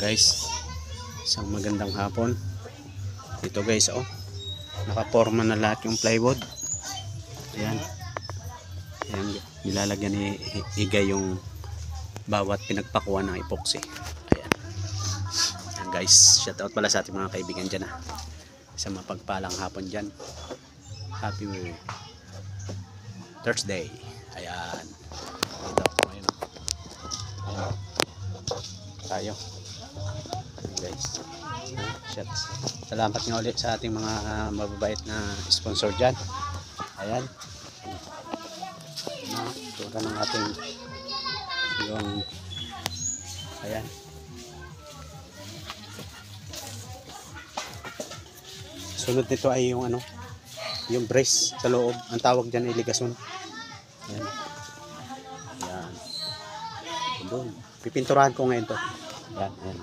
Guys, isang magandang hapon. Ito guys, oh, nakaporma na lahat yung plywood. Ayan, ayan, nilalagyan ni Igay yung bawat pinagpakuan ng epoxy. Ayan, ayan guys, shout out pala sa ating mga kaibigan dyan, ha. Isang mapagpalang hapon dyan. Happy Thursday. Ayan, ito, ayun, ayan, tayo guys. Shots. Salamat nga ulit sa ating mga mababait na sponsor dyan. Ayan, tura ng ating yung ayan, sunod nito ay yung ano, yung brace sa loob, ang tawag dyan ay ligason. Ayan, ayan, doon pipinturahan ko ngayon to. Ayan, ayan,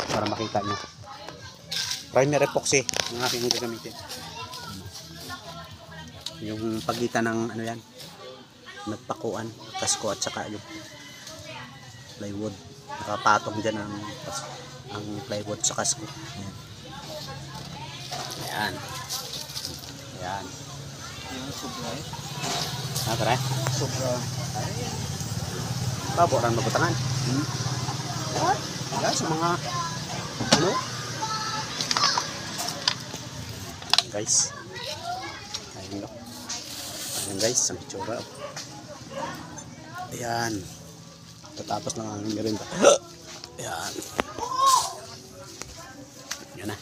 para makita nyo. Primer epoxy ang aking gagamitin. Yung pagitan ng ano yan, nagpakuan, kasko at saka yung plywood. Nakapatong dyan ang plywood sa kasko. Ayan. Ayan. Ayan. Yung sobra eh. Tara. Sobra. Paboran mabutangan. Ayan, sa mga ano guys, ayun no, ayun guys, ang itsura. Ayan, tatapos lang ang merinda. Ayan, ayan na,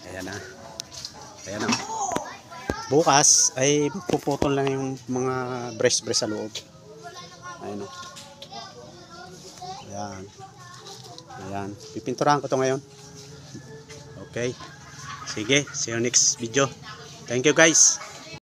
ayan na, ayan na. Bukas ay puputol lang yung mga brace sa loob. Ayun no, ayan, ayan, pipinturahan ko to ngayon. Okay, sige, see you next video. Thank you guys.